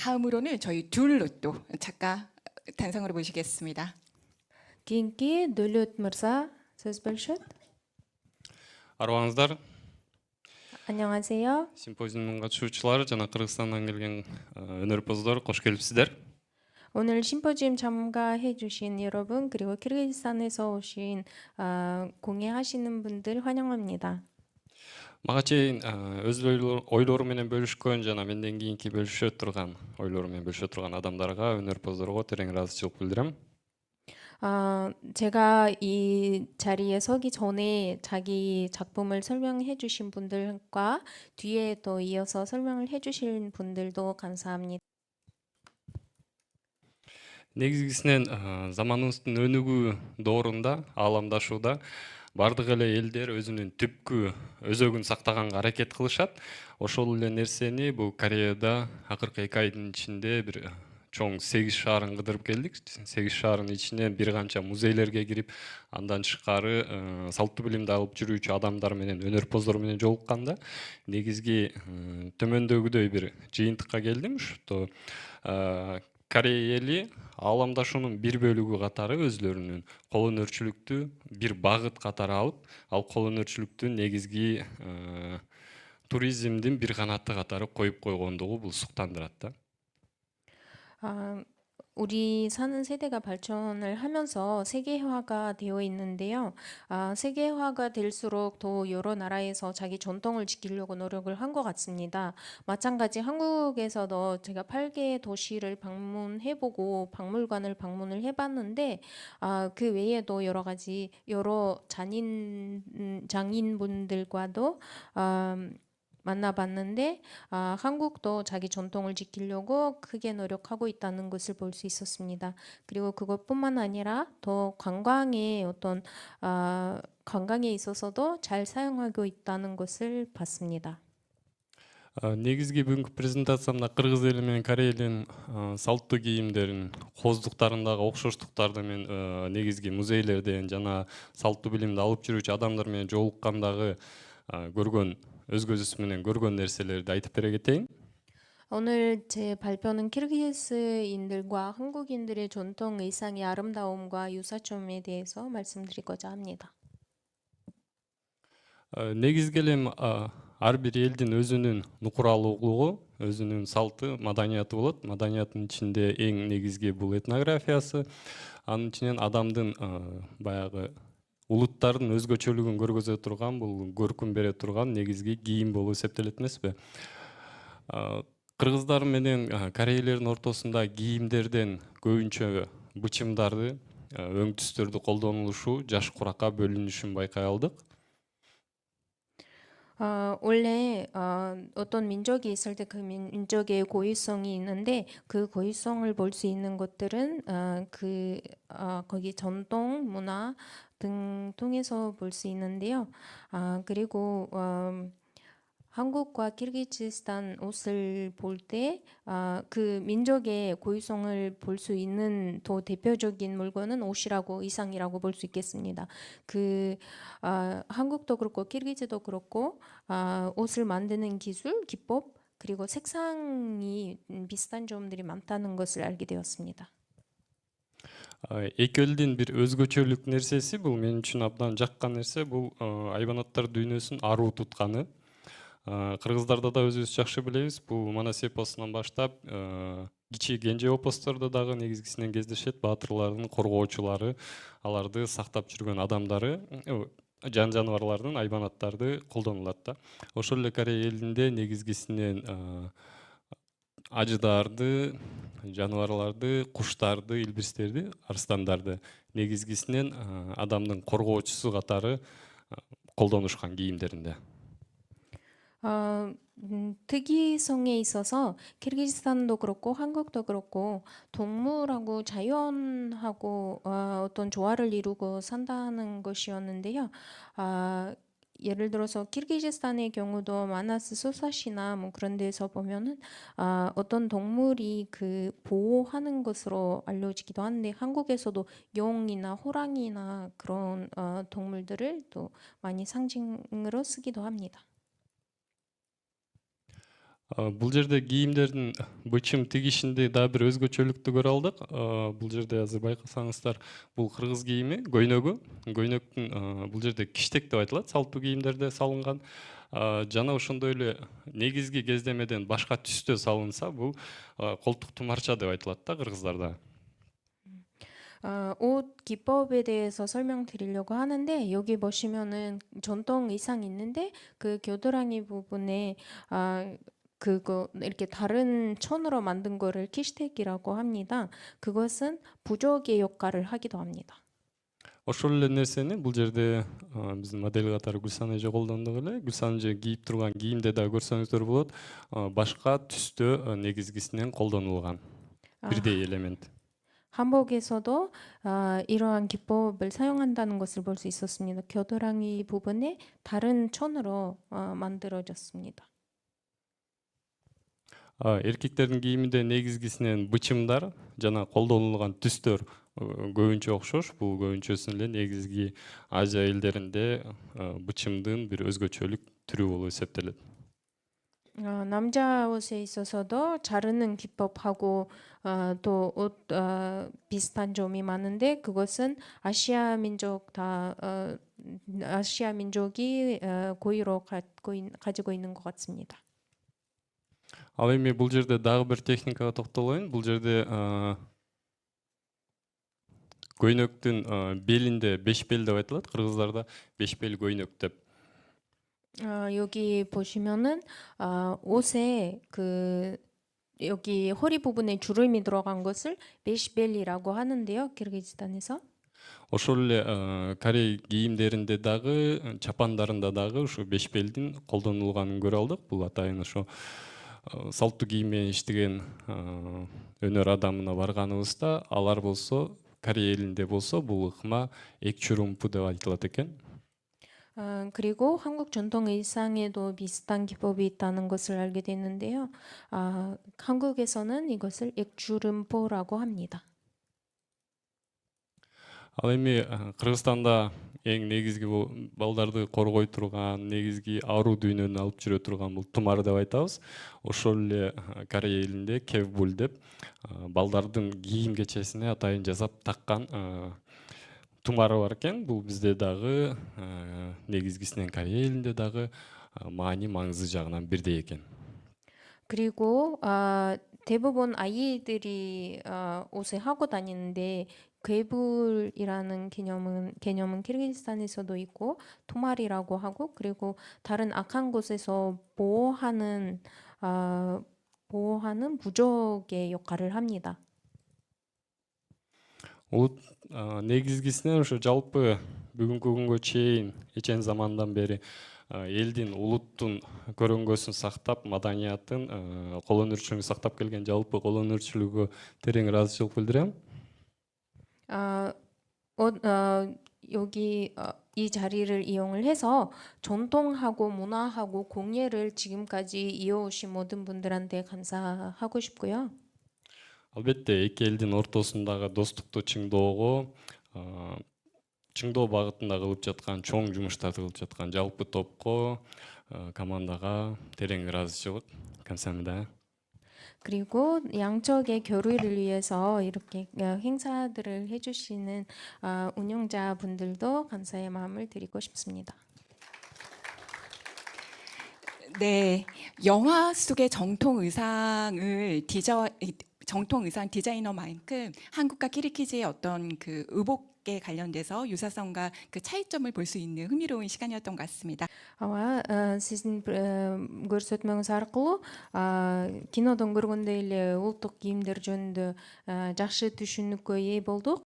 다음으로는 저희 둘로 또 작가 단상으로 모시겠습니다. Кийинки Дөөлөт мырза сөз бөлүшөт. Арыбаңыздар, 안녕하세요. симпозиумдун катышуучулары жана Кыргызстандан келген өнөрпоздор кош келипсиздер. 오늘 심포지움 참가해 주신 여러분 그리고 키르기즈스탄에서 오신 공예하시는 분들 환영합니다. Мага чейин өз ойлору менен бөлүшкөн жана менден кийинки бөлүшө турган ойлору менен бөлүшө турган адамдарга, өнөрпоздорго терең ыраазычылык билдирем. 제가 이 자리에 서기 전에 자기 작품을 설명해 주신 분들과 뒤에 또 이어서 설명을 해 주실 분들도 감사합니다. Негизгисинен заманыбыздын өнүгүү доорунда, ааламдашууда бардык эле элдер өзүнүн түпкү өзөгүн сактаганга аракет кылышат. Ошол эле нерсени бул Кореяда акыркы 2 айдын ичинде бир чоң 8 шаарын кыдырып келдик. 8 шаарын ичине бир канча музейлерге кирип, андан тышкары салттуу билимди алып жүрүүчү адамдар менен, өнөрпоздор менен жолукканда негизги төмөндөгүдөй бир жыйынтыкка келдим. Что Корея эли ааламдашуунун бир бөлүгү катары өзлөрүнүн кол өнөрчүлүктү бир багыт катары алып, ал кол өнөрчүлүктүн негизги туризмдин бир канаты катары коюп койгондугу бул суктандырат да. 우리 사는 세대가 발전을 하면서 세계화가 되어 있는데요. 세계화가 될수록 더 여러 나라에서 자기 전통을 지키려고 노력을 한 것 같습니다. 마찬가지 한국에서도 제가 8개 도시를 방문해보고 박물관을 방문을 해봤는데 그 외에도 여러 가지 여러 장인분들과도 만나봤는데 한국도 자기 전통을 지키려고 크게 노력하고 있다는 것을 볼 수 있었습니다. 그리고 그것뿐만 아니라 더 관광에 관광에 있어서도 잘 사용하고 있다는 것을 봤습니다. Негизги бүгүнкү презентациямда Кыргыз эли менен Корея элинин салттуу кийимдерин, кооздуктарындагы окшоштуктарды мен негизги музейлерден жана салттуу билимди алып жүрүүчү адамдар менен жолуккандагы көргөн өзгөзүсү менен көргөн нерселерди айтып бере кетейин. 오늘 제 발표는 키르기즈인들과 한국인들의 전통 의상의 아름다움과 유사점에 대해서 말씀드리고자 합니다. Негизги эле ар бир элдин өзүнүн нукуралуулугу, өзүнүн салты, маданияты болот. Маданияттын ичинде эң негизги бул этнографиясы, анын ичинен адамдын баягы улуттардын өзгөчөлүгүн көргөзө турган, бул көркүм бере турган негизги кийим болуп эсептелет эмеспи? Кыргыздар менен корейлердин ортосунда кийимдерден көбүнчө бычымдарды, өң түстөрдү колдонулушу, жаш куракка бөлүнүшүн байкай алдык. 원래 어떤 민족이 있을 때 그 민족의 고유성이 있는데 그 고유성을 볼 수 있는 것들은 거기 전통 문화 등 통해서 볼 수 있는데요. 그리고 한국과 키르기즈스탄 옷을 볼 때 그 민족의 고유성을 볼 수 있는 더 대표적인 물건은 옷이라고 의상이라고 볼 수 있겠습니다. 한국도 그렇고 키르기즈도 그렇고 옷을 만드는 기술, 기법 그리고 색상이 비슷한 점들이 많다는 것을 알게 되었습니다. Эки элдин бир өзгөчөлүк нерсеси бул мен үчүн абдан жаккан нерсе, бул айбанаттар дүйнөсүн аруу тутканы. Кыргыздарда да өзүбүз жакшы билебиз, бул Манас эпосунан баштап кичи кенже эпостордо дагы негизгисинен кездешет. Баатырлардын коргоочулары, аларды сактап жүргөн адамдары, жаныбарлардын, айбанаттарды колдонулат да. Ошол эле Корея элинде негизгисинен ажыдарды, жаныбарларды, куштарды, илбирстерди, арстандарды негизгисинен адамдын коргоочусу катары колдонушкан кийимдеринде. 특이성에 있어서 키르기즈스탄도 그렇고 한국도 그렇고 동물하고 자연하고 어떤 조화를 이루고 산다는 것이었는데요. 예를 들어서 키르기즈스탄의 경우도 마나스 소사시나 뭐 그런 데서 보면은 어떤 동물이 그 보호하는 것으로 알려지기도 하는데 한국에서도 용이나 호랑이나 그런 동물들을 또 많이 상징으로 쓰기도 합니다. Бул жерде кийимдердин бычым тигишинде дагы бир өзгөчөлүктү көрө алдык. Бул жерде азыр байкасаңыздар, бул кыргыз кийими, көйнөгү. Көйнөктүн бул жерде киштек деп айтылат, салттуу кийимдерде салынган. Жана ошондой эле негизги кездемеден башка түстө салынса, бул колтук тумарча деп айтылат да кыргыздарда. 옷 기법에 대해서 설명드리려고 하는데 여기 보시면은 전통 의상 있는데 그 겨드랑이 부분에 그거 이렇게 다른 천으로 만든 거를 키시텍이라고 합니다. 그것은 부적의 역할을 하기도 합니다. Ошол эле нерсени бул жерде биздин модель катары Гүлсан эже колдондук эле. Гүлсан эже кийип турган кийимде да көрсөңүздөр болот. Башка түстө негизгисинен колдонулган бирдей элемент. 한복에서도 이러한 기법을 사용한다는 것을 볼 수 있었습니다. 겨드랑이 부분에 다른 천으로 만들어졌습니다. Эркектердин кийиминде негизгисинен бычымдар жана колдонулган түстөр көбүнчө окшош. Бул көбүнчөсүнүн эле негизги Азия элдеринде бычымдын бир өзгөчөлүк түрү болуп эсептелет. 남자 옷에 있어서도 자르는 기법하고 또 옷 비슷한 점이 많은데 그것은 아시아 민족이 고유로 가지고 있는 것 같습니다. Ал эми бул жерде дагы бир техникага токтолоюн. Бул жерде көйнөктүн белинде бешбел деп айтылат. кыргыздарда бешбел көйнөк деп. 여기 보시면은 옷에 그 여기 허리 부분에 주름이 들어간 것을 베시벨이라고 하는데요. 키르기즈스탄에서. Ошол эле Корей кийимдеринде дагы, чапандарында дагы ушу бешбелдин колдонулганын көрө алдык. Бул атайын ошо салттуу кийим менен иштеген өнөр адамына барганыбызда, алар болсо Корей элинде болсо бул ыкма экчурумпу деп айтылат экен. 그리고 한국 전통 의상에도 비슷한 기법이 있다는 것을 알게 됐는데요. 한국에서는 이것을 액주름포라고 합니다. Ал эми Кыргызстанда эң негизги балдарды коргой турган, негизги ауру дүйнөнү алып жүрө турган бул тумар деп айтабыз. Ошол эле Корей элинде кевбул деп балдардын кийим кечесине атайын жасап таккан тумары бар экен. Бул бизде дагы негизгисинен Корей элинде дагы маани маңызы жагынан бирдей экен. 그리고 대부분 아이들이 옷에 하고 다니는데 괴불이라는 개념은 키르기스탄에서도 있고 토말이라고 하고 그리고 다른 악한 곳에서 보호하는 부적의 역할을 합니다. Улут негизгисинен ошо жалпы бүгүнкү күнгө чейин эчен замандан бери элдин улуттун көрөнгөсүн сактап, маданиятын, кол өнөрчүлүгүн сактап келген жалпы кол өнөрчүлүгү терең ыраазычылык билдирем. 여기 이 자리를 이용을 해서 전통하고 문화하고 공예를 지금까지 이어오신 모든 분들한테 감사하고 싶고요. Албетте эки элдин ортосундагы достукту чыңдоого, чыңдоо багытында кылып жаткан чоң жумуштарды кылып жаткан жалпы топко, командага терең ыраазычылык, 감사합니다. 그리고 양쪽의 교류를 위해서 이렇게 행사들을 해주시는 운영자분들도 감사의 마음을 드리고 싶습니다. 네, 영화 속의 정통 의상 디자이너만큼 한국과 키르키즈의 어떤 그 의복에 관련돼서 유사성과 그 차이점을 볼 수 있는 흥미로운 시간이었던 것 같습니다. сиздин көрсөтмөңүз аркылуу кинодон көргөндөй эле улуттук кийимдер жөнүндө жакшы түшүнүккө ээ болдук.